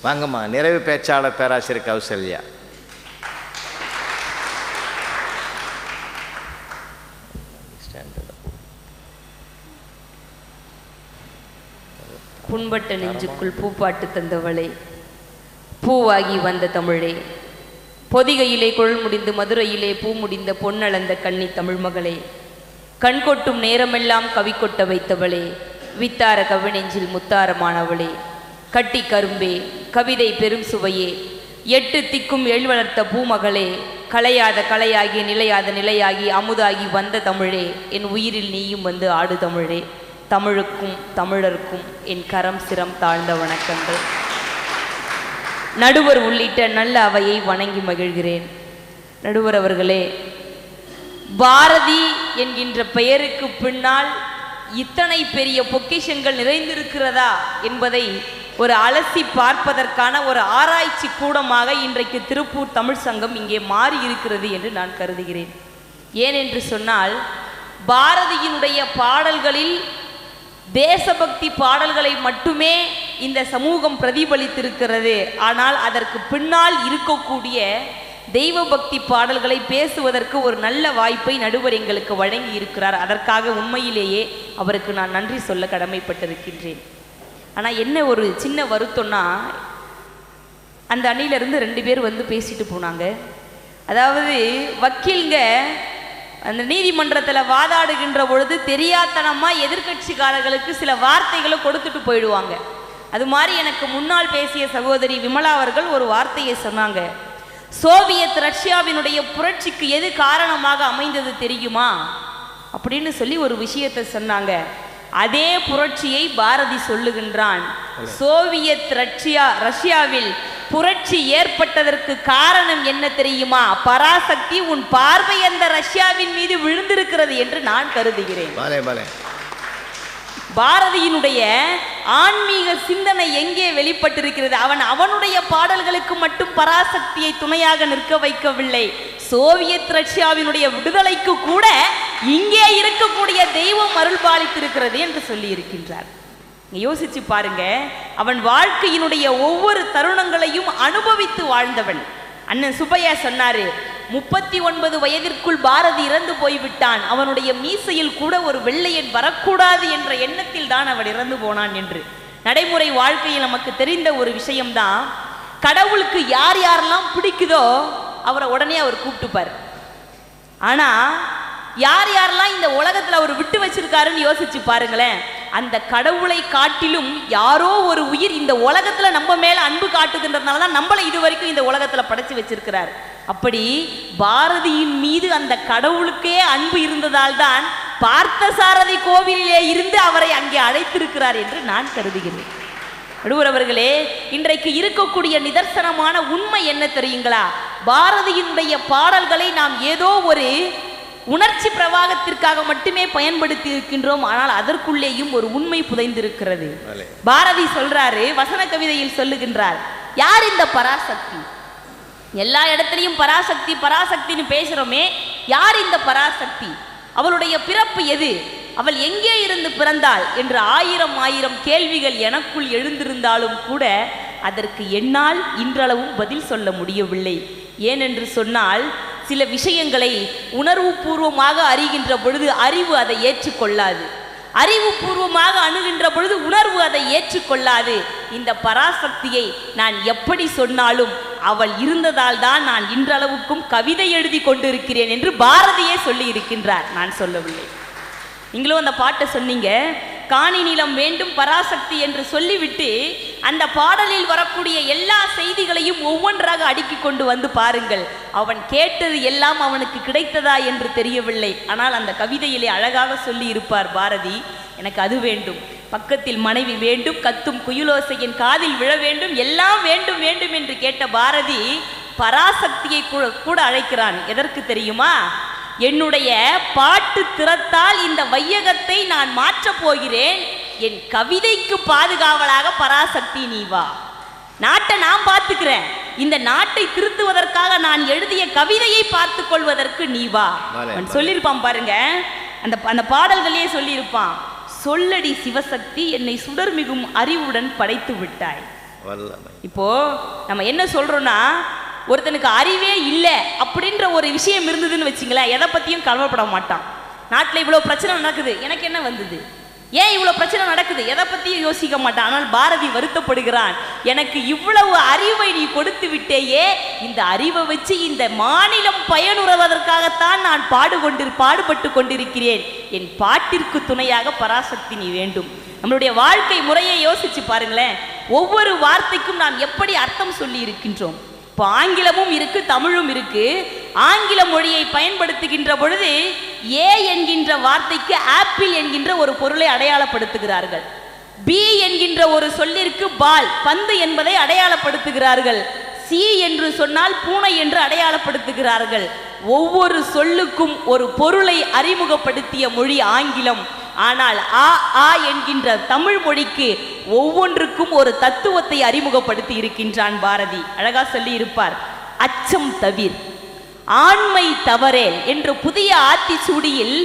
வாங்கம்மா. நிறைவு பேச்சாளர் பேராசிரியர் கௌசல்யா. புண்பட்ட நெஞ்சுக்குள் பூப்பாட்டு தந்தவளே, பூவாகி வந்த தமிழே, பொதிகையிலே குழல் முடிந்து மதுரையிலே பூ முடிந்த பொன்னளந்த கன்னி தமிழ் மகளே, கண் கொட்டும் நேரமெல்லாம் கவி கொட்ட வைத்தவளே, வித்தார கவிநெஞ்சில் முத்தாரமானவளே, கட்டி கரும்பே கவிதை பெரும் சுவையே, எட்டு திக்கும் எழு வளர்த்த பூமகளே, கலையாத கலையாகி நிலையாத நிலையாகி அமுதாகி வந்த தமிழே, என் உயிரில் நீயும் வந்து ஆடு தமிழே. தமிழுக்கும் தமிழருக்கும் என் கரம் சிரம் தாழ்ந்த வணக்கங்கள். நடுவர் உள்ளிட்ட நல்ல அவையை வணங்கி மகிழ்கிறேன். நடுவர் அவர்களே, பாரதி என்கின்ற பெயருக்கு பின்னால் இத்தனை பெரிய பொக்கிஷங்கள் நிறைந்திருக்கிறதா என்பதை ஒரு அலசி பார்ப்பதற்கான ஒரு ஆராய்ச்சி கூடமாக இன்றைக்கு திருப்பூர் தமிழ் சங்கம் இங்கே மாறி இருக்கிறது என்று நான் கருதுகிறேன். ஏனென்று சொன்னால், பாரதியினுடைய பாடல்களில் தேசபக்தி பாடல்களை மட்டுமே இந்த சமூகம் பிரதிபலித்திருக்கிறது. ஆனால் அதற்கு பின்னால் இருக்கக்கூடிய தெய்வ பக்தி பாடல்களை பேசுவதற்கு ஒரு நல்ல வாய்ப்பை நடுவர் எங்களுக்கு வழங்கி இருக்கிறார். அதற்காக உண்மையிலேயே அவருக்கு நான் நன்றி சொல்ல கடமைப்பட்டிருக்கின்றேன். ஆனால் என்ன ஒரு சின்ன வருத்தம்னா, அந்த அணியிலிருந்து 2 பேர் வந்து பேசிட்டு போனாங்க. அதாவது வக்கீல்ங்க அந்த நீதிமன்றத்தில் வாதாடுகின்ற பொழுது தெரியாதனமாக எதிர்கட்சிக்காரர்களுக்கு சில வார்த்தைகளை கொடுத்துட்டு போயிடுவாங்க. அது மாதிரி எனக்கு முன்னால் பேசிய சகோதரி விமலா அவர்கள் ஒரு வார்த்தையை சொன்னாங்க. சோவியத் ரஷ்யாவினுடைய புரட்சிக்கு எது காரணமாக அமைந்தது தெரியுமா அப்படின்னு சொல்லி ஒரு விஷயத்தை சொன்னாங்க. அதே புரட்சியை பாரதி சொல்லுகின்றான். சோவியத் ரஷ்யாவில் புரட்சி ஏற்பட்டதற்கு காரணம் என்ன தெரியுமா? பராசக்தி உன் பார்வை அந்த ரஷ்யாவின் மீது விழுந்திருக்கிறது என்று நான் கருதுகிறேன். பாரதியினுடைய ஆன்மீக சிந்தனை எங்கே வெளிப்பட்டிருக்கிறது? அவனுடைய பாடல்களுக்கு மட்டும் பராசக்தியை துணையாக நிற்க வைக்கவில்லை. சோவியத் ரஷ்யாவினுடைய விடுதலைக்கு கூட இங்கே இருக்கக்கூடிய தெய்வம் அருள் பாலித்திருக்கிறது என்று சொல்லி இருக்கின்றார். யோசிச்சு பாருங்க, அவன் வாழ்க்கையினுடைய ஒவ்வொரு தருணங்களையும் அனுபவித்து வாழ்ந்தவன். அண்ணன் சுப்பையா சொன்னாரு, 39 வயதிற்குள் பாரதி இறந்து போய்விட்டான், அவனுடைய மீசையில் கூட ஒரு வெள்ளையன் வரக்கூடாது என்ற எண்ணத்தில் தான் அவன் இறந்து போனான் என்று. நடைமுறை வாழ்க்கையில் நமக்கு தெரிந்த ஒரு விஷயம்தான். கடவுளுக்கு யார் யாரெல்லாம் பிடிக்குதோ அவரை உடனே அவர் கூப்பிட்டுப்பார். ஆனா யார் யாரெல்லாம் இந்த உலகத்துல அவர் விட்டு வச்சிருக்காருன்னு யோசிச்சு பாருங்களேன். அந்த கடவுளை காட்டிலும் யாரோ ஒரு உயிர் இந்த உலகத்துல நம்ம மேல அன்பு காட்டுகின்றதுனால தான் நம்மளை இதுவரைக்கும் இந்த உலகத்துல படைச்சு வச்சிருக்கிறார். அப்படி பாரதியின் மீது அந்த கடவுளுக்கே அன்பு இருந்ததால் தான் பார்த்தசாரதி கோவிலிலே இருந்து அவரை அங்கே அழைத்திருக்கிறார் என்று நான் கருதுகிறேன். நடுவர் அவர்களே, இன்றைக்கு இருக்கக்கூடிய நிதர்சனமான உண்மை என்ன தெரியுங்களா? பாரதியினுடைய பாடல்களை நாம் ஏதோ ஒரு உணர்ச்சி பிரவாகத்திற்காக மட்டுமே பயன்படுத்தி இருக்கின்றோம். ஆனால் அதற்குள்ளேயும் ஒரு உண்மை புதைந்திருக்கிறது. பாரதி சொல்றாரு, வசன கவிதையில் சொல்லுகின்றார், யார் இந்த பராசக்தி? எல்லா இடத்திலையும் பராசக்தி பராசக்தின்னு பேசுறோமே, யார் இந்த பராசக்தி? அவளுடைய பிறப்பு எது? அவள் எங்கே இருந்து பிறந்தாள் என்று ஆயிரம் கேள்விகள் எனக்குள் எழுந்திருந்தாலும் கூட அதற்கு என்னால் இன்றளவும் பதில் சொல்ல முடியவில்லை. ஏனென்று சொன்னால், சில விஷயங்களை உணர்வு பூர்வமாக அறிகின்ற பொழுது அறிவு அதை ஏற்றுக்கொள்ளாது. அறிவு பூர்வமாக அணுகின்ற பொழுது உணர்வு அதை ஏற்றுக்கொள்ளாது. இந்த பராசக்தியை நான் எப்படி சொன்னாலும் அவள் இருந்ததால் தான் நான் இன்றளவுக்கும் கவிதை எழுதி கொண்டிருக்கிறேன் என்று பாரதியே சொல்லி இருக்கின்றார், நான் சொல்லவில்லை. நீங்களும் அந்த பாட்டை சொன்னீங்க. காணி நிலம் வேண்டும் பராசக்தி என்று சொல்லிவிட்டு அந்த பாடலில் வரக்கூடிய எல்லா செய்திகளையும் ஒவ்வொன்றாக அடுக்கி கொண்டு வந்து பாருங்கள். அவன் கேட்டது எல்லாம் அவனுக்கு கிடைத்ததா என்று தெரியவில்லை. ஆனால் அந்த கவிதையிலே அழகாக சொல்லி இருப்பார் பாரதி, எனக்கு அது வேண்டும், பக்கத்தில் மனைவி வேண்டும், கத்தும் குயிலோசையின் காதில் விழ வேண்டும், எல்லாம் வேண்டும் வேண்டும் என்று கேட்ட பாரதி பராசக்தியை கூட அழைக்கிறான். எதற்கு தெரியுமா? என்னுடைய பாட்டு திறத்தால் இந்த வையகத்தை நான் மாற்றப் போகிறேன், என் கவிதைக்கு பாதுகாவலாக பராசக்தி நீ வா, நாட்டை நான் பார்த்துக்கிறேன், இந்த நாட்டை திருத்துவதற்காக நான் எழுதிய கவிதையை பார்த்து கொள்வதற்கு நீ வா சொல்லியிருப்பான் பாருங்க. அந்த பாடல்களே சொல்லியிருப்பான், சொல்லடி சிவசக்தி என்னை சுடர்மிகும் அறிவுடன் படைத்து விட்டாய், வல்லமை. இப்போ நம்ம என்ன சொல்றோம்னா, ஒருத்தனுக்கு அறிவே இல்லை அப்படின்ற ஒரு விஷயம் இருந்ததுன்னு வச்சுங்களேன், எதை பத்தியும் கவலைப்பட மாட்டான். நாட்டில் இவ்வளோ பிரச்சனை நடக்குது, எனக்கு என்ன வந்தது, ஏன் இவ்வளோ பிரச்சனை நடக்குது, எதை பற்றியும் யோசிக்க மாட்டான். ஆனால் பாரதி வருத்தப்படுகிறான், எனக்கு இவ்வளவு அறிவை நீ கொடுத்து விட்டேயே, இந்த அறிவை வச்சு இந்த மாநிலம் பயனுறுவதற்காகத்தான் நான் பாடுபட்டு கொண்டிருக்கிறேன். என் பாட்டிற்கு துணையாக பராசக்தி நீ வேண்டும். நம்மளுடைய வாழ்க்கை முறையை யோசிச்சு பாருங்களேன். ஒவ்வொரு வார்த்தைக்கும் நாம் எப்படி அர்த்தம் சொல்லி இருக்கின்றோம். இப்போ ஆங்கிலமும் இருக்கு, தமிழும் இருக்கு. ஆங்கில மொழியை பயன்படுத்துகின்ற பொழுது ஏ என்கின்ற வார்த்தைக்கு ஆப்பிள் என்கின்ற ஒரு பொருளை அடையாளப்படுத்துகிறார்கள். பி என்கின்ற ஒரு சொல்லிற்கு பால், பந்து என்பதை அடையாளப்படுத்துகிறார்கள். சி என்று சொன்னால் பூனை என்று அடையாளப்படுத்துகிறார்கள். ஒவ்வொரு சொல்லுக்கும் ஒரு பொருளை அறிமுகப்படுத்திய மொழி ஆங்கிலம். ஆனால் ஆ ஆ என்கின்ற தமிழ் மொழிக்கு ஒவ்வொன்றுக்கும் ஒரு தத்துவத்தை அறிமுகப்படுத்தி இருக்கின்றான் பாரதி. அழகா சொல்லி இருப்பார், அச்சம் தவிர், ஆண்மை தவறேல் என்று புதிய ஆத்திச்சூடியில்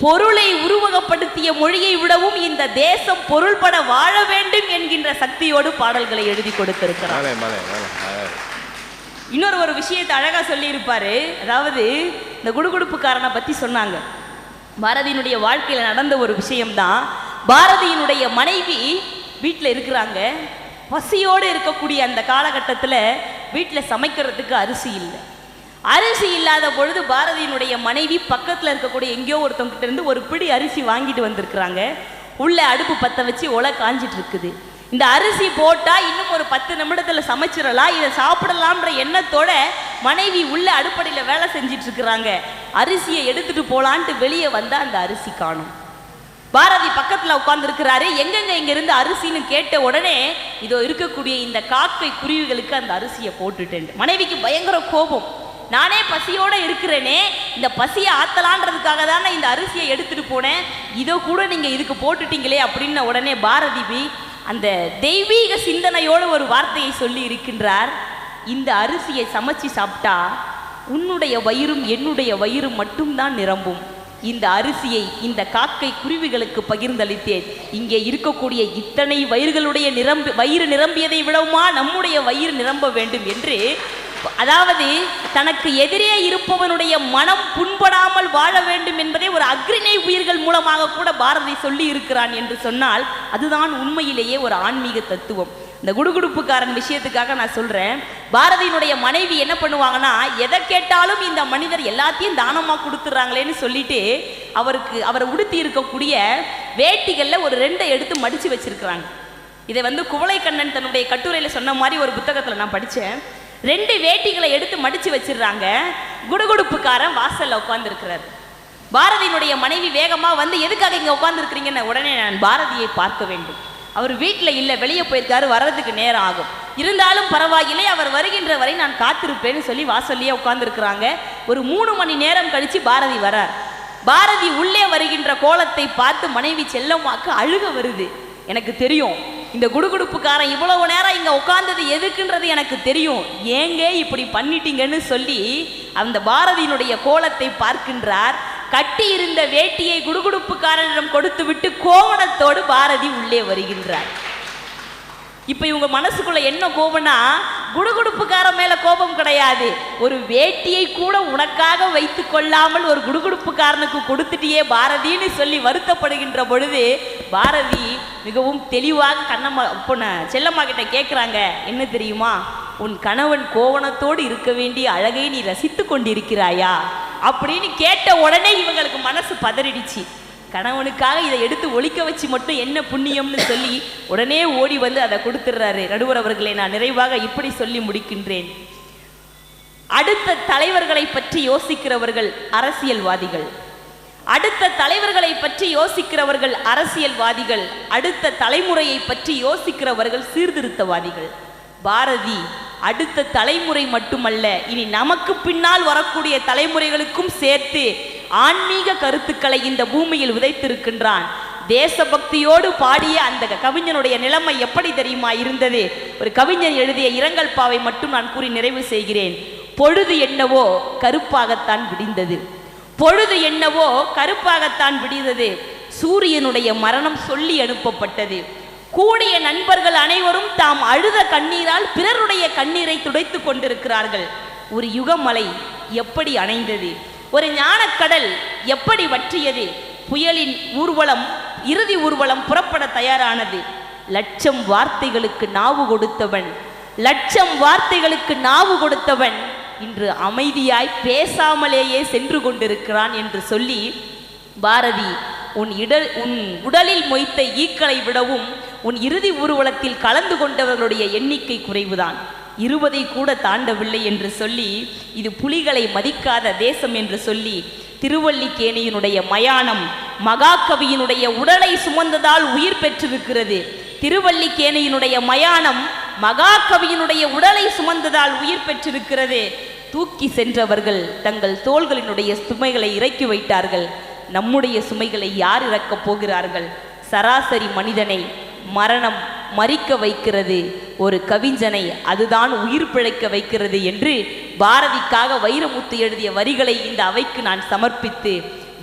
பொருளை உருவகப்படுத்திய மொழியை விடவும் இந்த தேசம் பொருள்பட வாழ வேண்டும் என்கின்ற சக்தியோடு பாடல்களை எழுதி கொடுத்திருக்கிறார். இன்னொரு ஒரு விஷயத்தை அழகா சொல்லி இருப்பாரு. அதாவது இந்த குடுகுடுப்புக்காரனை பத்தி சொன்னாங்க. பாரதியினுடைய வாழ்க்கையில் நடந்த ஒரு விஷயம்தான். பாரதியினுடைய மனைவி வீட்டில் இருக்கிறாங்க. பசியோடு இருக்கக்கூடிய அந்த காலகட்டத்தில் வீட்டில் சமைக்கிறதுக்கு அரிசி இல்லை. அரிசி இல்லாத பொழுது பாரதியினுடைய மனைவி பக்கத்தில் இருக்கக்கூடிய எங்கேயோ ஒருத்தவங்கிட்ட இருந்து ஒரு பிடி அரிசி வாங்கிட்டு வந்திருக்கிறாங்க. உள்ள அடுப்பு பற்ற வச்சு ஒலை காஞ்சிட்டு இருக்குது. இந்த அரிசி போட்டால் இன்னும் ஒரு 10 நிமிடத்தில் சமைச்சிடலாம், இதை சாப்பிடலாம்ன்ற எண்ணத்தோட மனைவி உள்ள அடுப்படையில் வேலை செஞ்சிட்டு இருக்கிறாங்க. அரிசியை எடுத்துட்டு போலான்ட்டு வெளியே வந்தால் அந்த அரிசி காணும். பாரதி பக்கத்தில் உட்கார்ந்து இருக்கிறாரு. எங்கெங்க இங்கிருந்து அரிசின்னு கேட்ட உடனே இதோ இருக்கக்கூடிய இந்த காக்கை குருவிகளுக்கு அந்த அரிசியை போட்டுட்டேன். மனைவிக்கு பயங்கர கோபம். நானே பசியோட இருக்கிறேனே, இந்த பசியை ஆத்தலான்றதுக்காக தானே இந்த அரிசியை எடுத்துட்டு போனேன், இதோ கூட நீங்க இதுக்கு போட்டுட்டீங்களே அப்படின்ன உடனே பாரதி அந்த தெய்வீக சிந்தனையோட ஒரு வார்த்தையை சொல்லி இருக்கின்றார். இந்த அரிசியை சமைச்சு சாப்பிட்டா உன்னுடைய வயிறும் என்னுடைய வயிறும் மட்டும்தான் நிரம்பும். இந்த அரிசியை இந்த காக்கை குருவிகளுக்கு பகிர்ந்தளித்தேன். இங்கே இருக்கக்கூடிய இத்தனை வயிறுகளுடைய வயிறு நிரம்பியதை விடவுமா நம்முடைய வயிறு நிரம்ப வேண்டும் என்று, அதாவது தனக்கு எதிரே இருப்பவனுடைய மனம் புண்படாமல் வாழ வேண்டும் என்பதை ஒரு அக்ரிணை உயிர்கள் மூலமாக கூட பாரதி சொல்லி இருக்கிறான் என்று சொன்னால் அதுதான் உண்மையிலேயே ஒரு ஆன்மீக தத்துவம். இந்த குடுகுடுப்புக்காரன் விஷயத்துக்காக நான் சொல்றேன். பாரதியினுடைய மனைவி என்ன பண்ணுவாங்கன்னா, எதை கேட்டாலும் இந்த மனிதர் எல்லாத்தையும் தானமாக கொடுத்துட்றாங்களேன்னு சொல்லிட்டு அவரை உடுத்தி இருக்கக்கூடிய வேட்டிகளில் ஒரு 2 எடுத்து மடிச்சு வச்சிருக்கிறாங்க. இதை குவளை கண்ணன் தன்னுடைய கட்டுரையில் சொன்ன மாதிரி ஒரு புத்தகத்தில் நான் படித்தேன். 2 வேட்டிகளை எடுத்து மடிச்சு வச்சிடுறாங்க. குடுகுடுப்புக்காரன் வாசல்ல உட்கார்ந்து இருக்கிறார். பாரதியினுடைய மனைவி வேகமா எதுக்காக இங்க உட்கார்ந்து இருக்கிறீங்கன்னு உடனே, நான் பாரதியை பார்க்க வேண்டும், அவர் வீட்டில் இல்லை, வெளியே போயிருக்காரு, வர்றதுக்கு நேரம் ஆகும், இருந்தாலும் பரவாயில்லை, அவர் வருகின்ற வரை நான் காத்திருப்பேன்னு சொல்லி வாசல்லையே உட்கார்ந்துருக்கிறாங்க. ஒரு 3 மணி நேரம் கழிச்சு பாரதி வரார். பாரதி உள்ளே வருகின்ற கோலத்தை பார்த்து மனைவி செல்லம்மாக்கு அழுக வருது. எனக்கு தெரியும் இந்த குடுகுடுப்புக்காரன் இவ்வளவு நேரம் இங்க உட்கார்ந்தது எதுக்குன்றது எனக்கு தெரியும், ஏங்க இப்படி பண்ணிட்டீங்கன்னு சொல்லி அந்த பாரதியினுடைய கோலத்தை பார்க்கின்றார். கட்டி இருந்த வேட்டியை குடுகுடுப்புக்காரனிடம் கொடுத்து விட்டு கோவணத்தோடு பாரதி உள்ளே வருகின்றார். இப்ப இவங்க மனசுக்குள்ள என்ன கோபம்னா, குடுகுடுப்புக்கார மேல கோபம் கிடையாது, ஒரு வேட்டியை கூட உனக்காக வைத்து கொள்ளாமல் ஒரு குடுகுடுப்புக்காரனுக்கு கொடுத்துட்டியே பாரதின்னு சொல்லி வருத்தப்படுகின்ற பொழுது பாரதி மிகவும் தெளிவாக செல்லம்மா கிட்ட கேட்குறாங்க, என்ன தெரியுமா, உன் கணவன் கோவணத்தோடு இருக்க வேண்டிய அழகை நீ ரசித்து கொண்டிருக்கிறாயா அப்படின்னு கேட்ட உடனே இவங்களுக்கு மனசு பதறிடுச்சு. கணவனுக்காக இதை எடுத்து ஒழிக்க வச்சு மட்டும் என்ன புண்ணியம்னு சொல்லி உடனே ஓடி அதை கொடுத்துடுறாரு. நடுவர் அவர்களை நான் நிறைவாக இப்படி சொல்லி முடிக்கின்றேன். அடுத்த தலைவர்களை பற்றி யோசிக்கிறவர்கள் அரசியல்வாதிகள், அடுத்த தலைவர்களை பற்றி யோசிக்கிறவர்கள் அரசியல்வாதிகள், அடுத்த தலைமுறையை பற்றி யோசிக்கிறவர்கள் சீர்திருத்தவாதிகள். பாரதி அடுத்த தலைமுறை மட்டுமல்ல, இனி நமக்கு பின்னால் வரக்கூடிய தலைமுறைகளுக்கும் சேர்த்து ஆன்மீக கருத்துக்களை இந்த பூமியில் விதைத்திருக்கின்றான். தேசபக்தியோடு பாடிய அந்த கவிஞனுடைய நிலைமை எப்படி தெரியுமா இருந்தது? ஒரு கவிஞன் எழுதிய இரங்கல் பாவை மட்டும் நான் கூறி நிறைவு செய்கிறேன். பொழுது என்னவோ கருப்பாகத்தான் விடிந்தது, பொழுது என்னவோ கருப்பாகத்தான் விடிந்தது, சூரியனுடைய மரணம் சொல்லி அனுப்பப்பட்டது, கூடிய நண்பர்கள் அனைவரும் தாம் அழுத கண்ணீரால் பிறருடைய கண்ணீரை துடைத்து கொண்டிருக்கிறார்கள். ஒரு யுகமலை எப்படி அணைந்தது? ஒரு ஞானக்கடல் எப்படி வற்றியது? புயலின் ஊர்வலம், இறுதி ஊர்வலம் புறப்பட தயாரானது. லட்சம் வார்த்தைகளுக்கு நாவு கொடுத்தவன், லட்சம் வார்த்தைகளுக்கு நாவு கொடுத்தவன் இன்று அமைதியாய் பேசாமலேயே சென்று கொண்டிருக்கிறான் என்று சொல்லி பாரதி உன் உடலில் மொய்த்த ஈக்களை விடவும் உன் இறுதி ஊர்வலத்தில் கலந்து கொண்டவர்களுடைய எண்ணிக்கை குறைவுதான், 20 கூட தாண்டவில்லை என்று சொல்லி இது புலிகளை மதிக்காத தேசம் என்று சொல்லி திருவல்லிக்கேணியினுடைய மயானம் மகாகவியினுடைய உடலை சுமந்ததால் உயிர் பெற்றிருக்கிறது. திருவல்லிக்கேணியினுடைய மயானம் மகாகவியினுடைய உடலை சுமந்ததால் உயிர் பெற்றிருக்கிறது. தூக்கி சென்றவர்கள் தங்கள் தோள்களினுடைய சுமைகளை இறக்கி வைத்தார்கள். நம்முடைய சுமைகளை யார் இறக்கப் போகிறார்கள்? சராசரி மனிதனை மரணம் மறிக்க வைக்கிறது, ஒரு கவிஞனை அதுதான் உயிர் பிழைக்க வைக்கிறது என்று பாரதிக்காக வைரமுத்து எழுதிய வரிகளை இந்த அவைக்கு நான் சமர்ப்பித்து,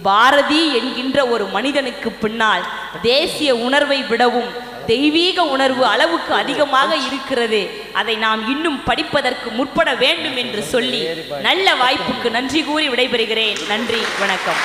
பாரதி என்கின்ற ஒரு மனிதனுக்கு பின்னால் தேசிய உணர்வை விடவும் தெய்வீக உணர்வு அளவுக்கு அதிகமாக இருக்கிறது, அதை நாம் இன்னும் படிப்பதற்கு முற்பட வேண்டும் என்று சொல்லி நல்ல வாய்ப்புக்கு நன்றி கூறி விடைபெறுகிறேன். நன்றி, வணக்கம்.